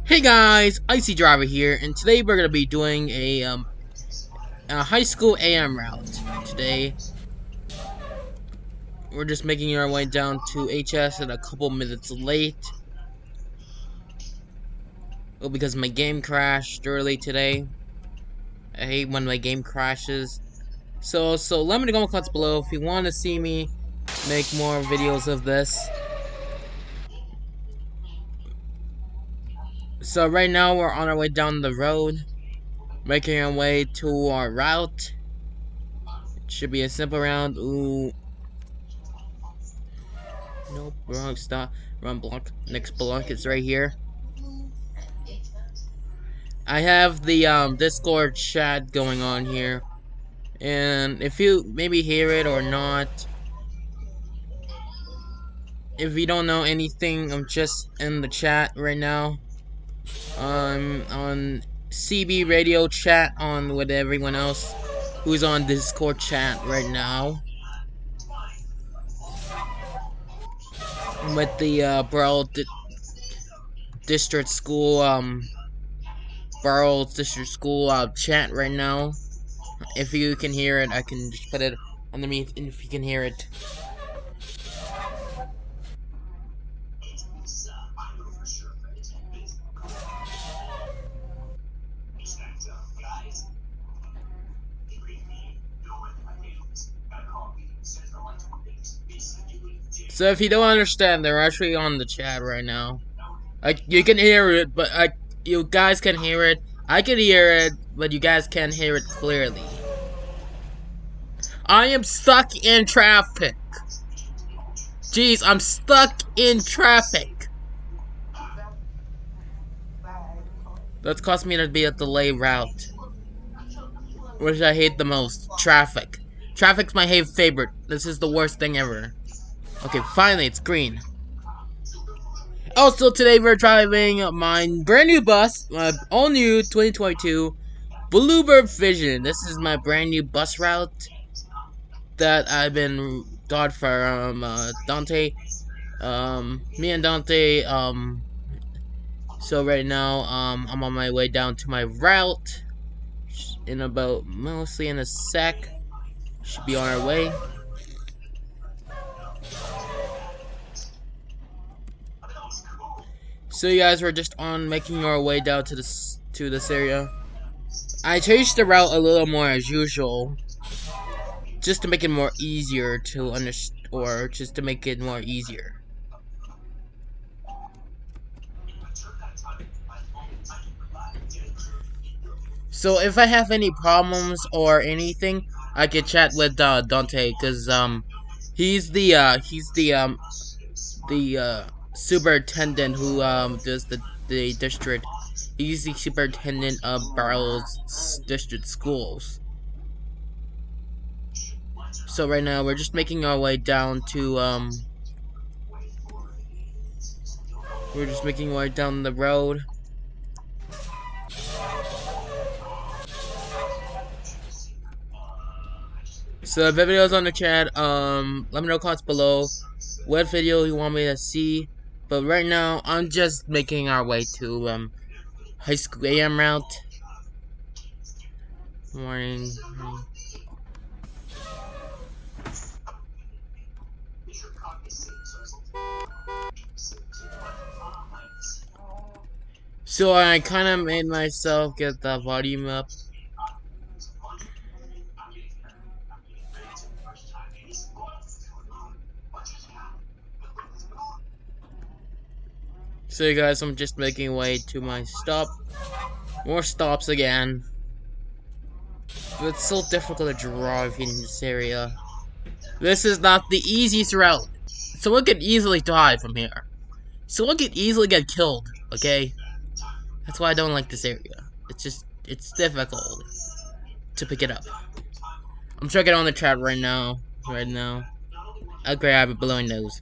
Hey guys, Icy Driver here, and today we're gonna be doing a high school AM route. Today, we're just making our way down to HS and a couple minutes late. Well, because my game crashed early today. I hate when my game crashes. So let me know in the comments below if you want to see me make more videos of this. So right now we're on our way down the road, making our way to our route. It should be a simple round. Ooh. Nope, wrong stop. Wrong block. Next block is right here. I have the Discord chat going on here, and if you maybe hear it or not, if you don't know anything, I'm just in the chat right now. On CB radio chat on with everyone else who's on Discord chat right now. With the Burrell District School Burrell District School chat right now. If you can hear it, I can just put it underneath if you can hear it. So if you don't understand, they're actually on the chat right now. You can hear it, but you guys can hear it. I can hear it, but you guys can't hear it clearly. I am stuck in traffic. Jeez, I'm stuck in traffic. That's caused me to be a delay route, which I hate the most. Traffic. Traffic's my favorite. This is the worst thing ever. Okay, finally, it's green. Also, today we're driving my brand new bus, my all new 2022 Bluebird Vision. This is my brand new bus route that I've been got from Dante. Me and Dante. So right now, I'm on my way down to my route. Mostly in a sec. Should be on our way. So you guys, we're just on making our way down to this area. I changed the route a little more as usual, just to make it more easier to understand, or just to make it more easier. So if I have any problems or anything, I can chat with Dante, cause he's the superintendent who does the district. He's the superintendent of Burrell's district schools. So right now we're just making our way down to we're just making our way down the road. So if video's on the chat, let me know in the comments below what video you want me to see. But right now, I'm just making our way to high school AM route. Morning. So I kind of made myself get the volume up. So you guys, I'm just making way to my stop. More stops again. But it's so difficult to drive in this area. This is not the easiest route. Someone could easily die from here. Someone could easily get killed, okay? That's why I don't like this area. It's difficult to pick it up. I'm checking on the chat right now. I'll grab it below my nose.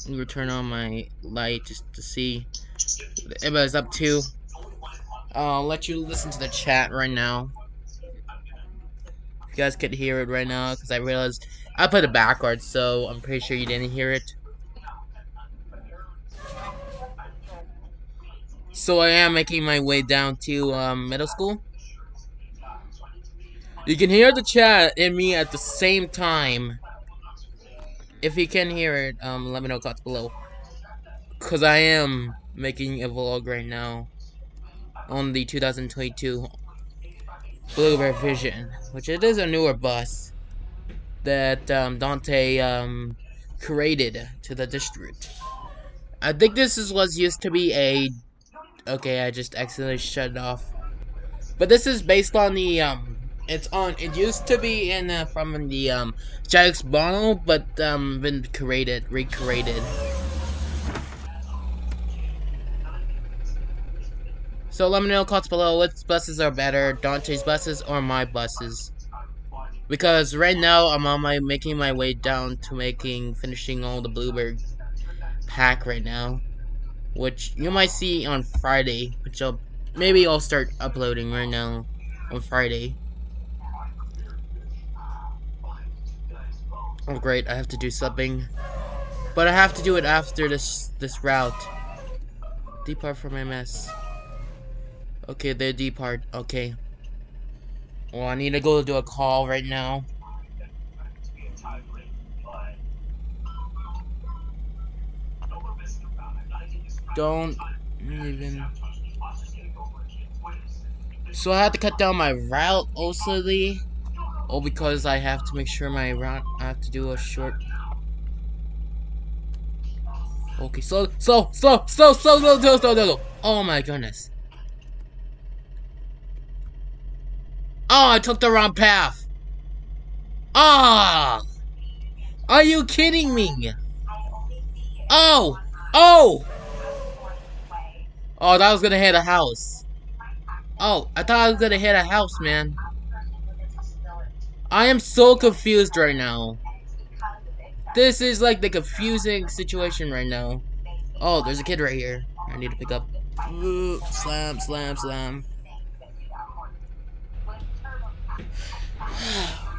I'm gonna turn on my light just to see what everybody's up to. I'll let you listen to the chat right now. If you guys could hear it right now, because I realized I put it backwards, so I'm pretty sure you didn't hear it. So I am making my way down to middle school. You can hear the chat and me at the same time. If you can hear it, let me know in the comments below. Cause I am making a vlog right now on the 2022 Bluebird Vision, which it is a newer bus that Dante created to the district. I think was used to be a. Okay, I just accidentally shut it off. But this is based on the it used to be in from the Jax Bono, but been recreated. So let me know in the comments below which buses are better, Dante's buses or my buses. Because right now I'm on making my way down to finishing all the Bluebird pack right now, which you might see on Friday, which maybe I'll start uploading right now on Friday. Oh great, I have to do something, but I have to do it after this route. Depart from MS. Okay, they depart. Okay. Well, I need to go do a call right now. Don't even. So I have to cut down my route also, because I have to make sure my route. I have to do a short. Okay, slow. Oh my goodness. Oh, I took the wrong path. Ah! Oh, are you kidding me? Oh! Oh, that was gonna hit a house. Oh, I thought I was gonna hit a house, man. I am so confused right now. This is like the confusing situation right now. Oh, there's a kid right here. I need to pick up. Ooh, slam.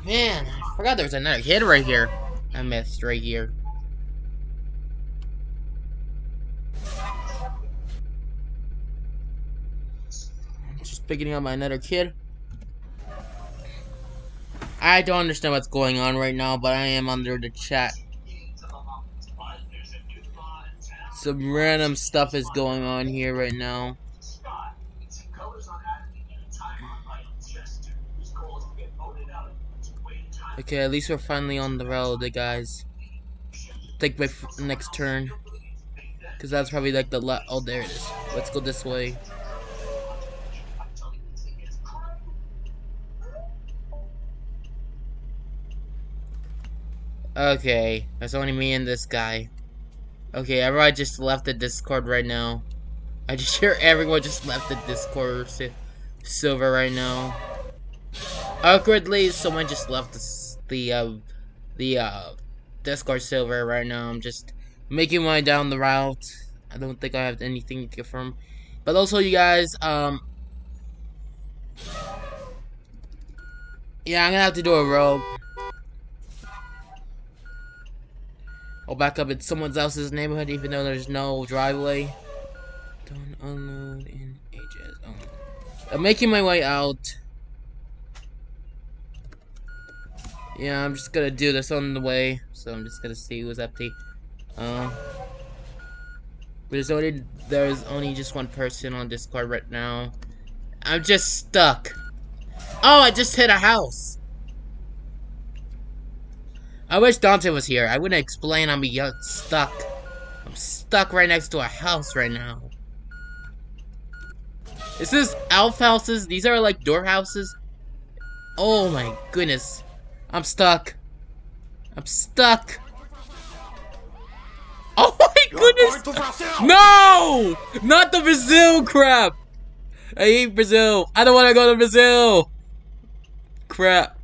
Man, I forgot there was another kid right here. I missed right here. Just picking up my another kid. I don't understand what's going on right now, but I am under the chat. Some random stuff is going on here right now. Okay, at least we're finally on the road, guys. Take my next turn, because that's probably like the left. Oh, there it is. Let's go this way. Okay, there's only me and this guy. Okay, everyone just left the Discord right now. I just hear everyone just left the Discord server right now. Awkwardly, someone just left the Discord server right now. I'm just making my way down the route. I don't think I have anything to confirm. But also, you guys, yeah, I'm gonna have to do a rope. I'll back up in someone else's neighborhood, even though there's no driveway. Don't unload in ages. Oh. I'm making my way out. Yeah, I'm just gonna do this on the way, so I'm just gonna see who's empty. There's only just one person on Discord right now. I'm just stuck. Oh, I just hit a house. I wish Dante was here. I wouldn't explain I'm stuck. I'm stuck right next to a house right now. Is this elf houses? These are like door houses. Oh my goodness. I'm stuck. I'm stuck. Oh my goodness! No! Not the Brazil crap! I hate Brazil. I don't want to go to Brazil. Crap.